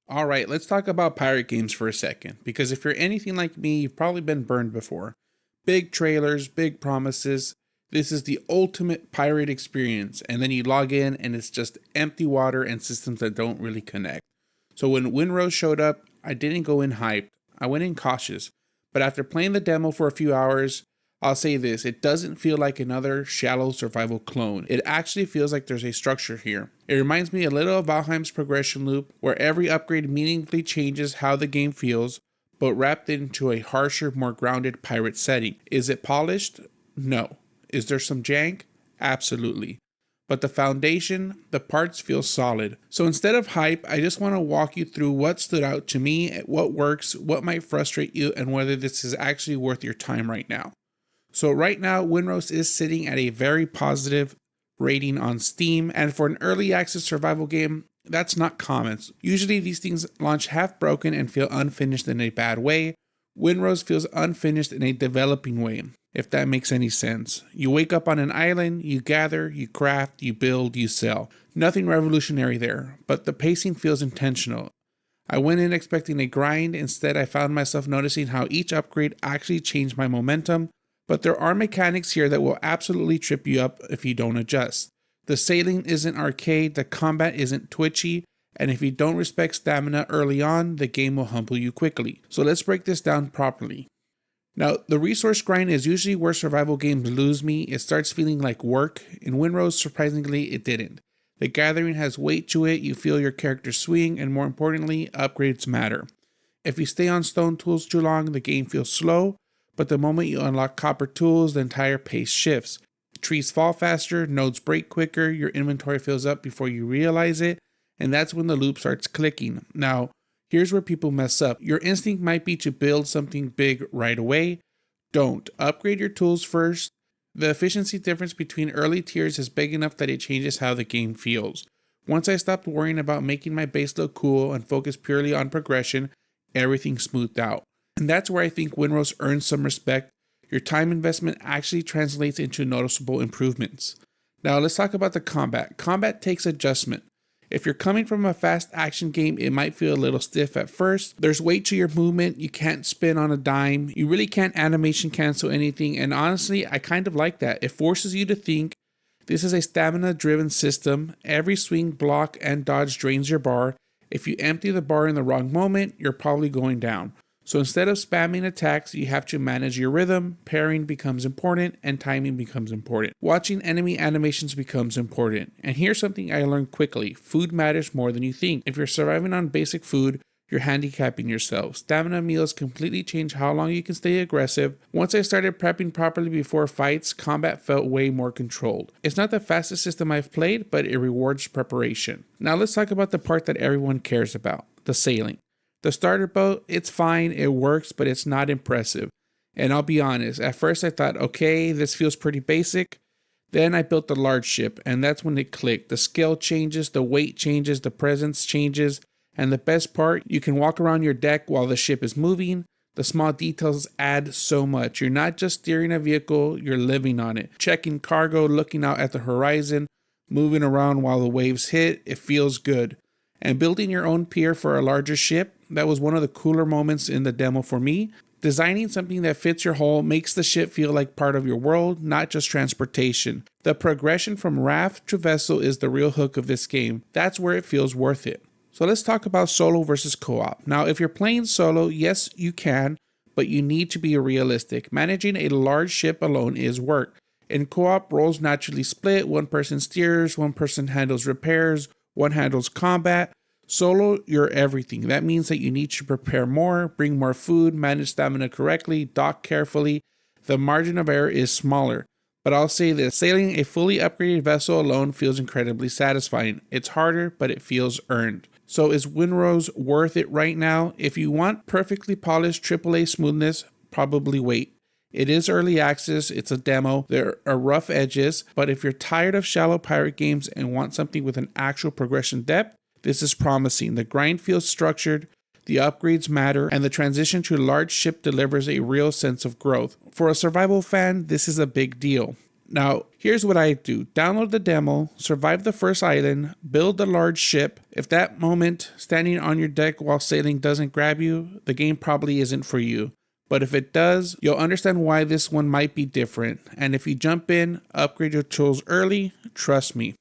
All right, let's talk about pirate games for a second, because if you're anything like me, you've probably been burned before. Big trailers, big promises. This is the ultimate pirate experience, and then you log in and it's just empty water and systems that don't really connect. So when Windrose showed up, I didn't go in hyped. I went in cautious. But after playing the demo for a few hours, I'll say this, it doesn't feel like another shallow survival clone. It actually feels like there's a structure here. It reminds me a little of Valheim's progression loop, where every upgrade meaningfully changes how the game feels, but wrapped into a harsher, more grounded pirate setting. Is it polished? No. Is there some jank? Absolutely. But the foundation, the parts feel solid. So instead of hype, I just want to walk you through what stood out to me, what works, what might frustrate you, and whether this is actually worth your time right now. So right now, Windrose is sitting at a very positive rating on Steam, and for an early access survival game, that's not common. Usually these things launch half broken and feel unfinished in a bad way. Windrose feels unfinished in a developing way, if that makes any sense. You wake up on an island, you gather, you craft, you build, you sell. Nothing revolutionary there, but the pacing feels intentional. I went in expecting a grind, instead I found myself noticing how each upgrade actually changed my momentum. But there are mechanics here that will absolutely trip you up if you don't adjust. The sailing isn't arcade, the combat isn't twitchy, and if you don't respect stamina early on, the game will humble you quickly. So let's break this down properly. Now, the resource grind is usually where survival games lose me. It starts feeling like work. In Windrose, surprisingly, it didn't. The gathering has weight to it, you feel your character swing, and more importantly, upgrades matter. If you stay on stone tools too long, the game feels slow. But the moment you unlock copper tools, the entire pace shifts. Trees fall faster, nodes break quicker, your inventory fills up before you realize it, and that's when the loop starts clicking. Now, here's where people mess up. Your instinct might be to build something big right away. Don't. Upgrade your tools first. The efficiency difference between early tiers is big enough that it changes how the game feels. Once I stopped worrying about making my base look cool and focused purely on progression, everything smoothed out. And that's where I think Windrose earns some respect. Your time investment actually translates into noticeable improvements. Now let's talk about the combat. Combat takes adjustment. If you're coming from a fast action game, it might feel a little stiff at first. There's weight to your movement, you can't spin on a dime, you really can't animation cancel anything, and honestly, I kind of like that. It forces you to think. This is a stamina driven system. Every swing, block, and dodge drains your bar. If you empty the bar in the wrong moment, you're probably going down. So instead of spamming attacks, you have to manage your rhythm, pairing becomes important, and timing becomes important. Watching enemy animations becomes important. And here's something I learned quickly. Food matters more than you think. If you're surviving on basic food, you're handicapping yourself. Stamina meals completely change how long you can stay aggressive. Once I started prepping properly before fights, combat felt way more controlled. It's not the fastest system I've played, but it rewards preparation. Now let's talk about the part that everyone cares about, the sailing. The starter boat, it's fine, it works, but it's not impressive. And I'll be honest, at first I thought, okay, this feels pretty basic. Then I built the large ship, and that's when it clicked. The scale changes, the weight changes, the presence changes, and the best part, you can walk around your deck while the ship is moving. The small details add so much. You're not just steering a vehicle, you're living on it. Checking cargo, looking out at the horizon, moving around while the waves hit, it feels good. And building your own pier for a larger ship, that was one of the cooler moments in the demo for me. Designing something that fits your hull makes the ship feel like part of your world, not just transportation. The progression from raft to vessel is the real hook of this game. That's where it feels worth it. So let's talk about solo versus co-op. Now, if you're playing solo, yes, you can, but you need to be realistic. Managing a large ship alone is work. In co-op, roles naturally split. One person steers, one person handles repairs, one handles combat. Solo, you're everything. That means that you need to prepare more, bring more food, manage stamina correctly, dock carefully. The margin of error is smaller. But I'll say this, sailing a fully upgraded vessel alone feels incredibly satisfying. It's harder, but it feels earned. So is Windrose worth it right now? If you want perfectly polished AAA smoothness, probably wait. It is early access, it's a demo, there are rough edges, but if you're tired of shallow pirate games and want something with an actual progression depth, this is promising. The grind feels structured, the upgrades matter, and the transition to a large ship delivers a real sense of growth. For a survival fan, this is a big deal. Now, here's what I do. Download the demo, survive the first island, build a large ship. If that moment standing on your deck while sailing doesn't grab you, the game probably isn't for you. But if it does, you'll understand why this one might be different. And if you jump in, upgrade your tools early, trust me,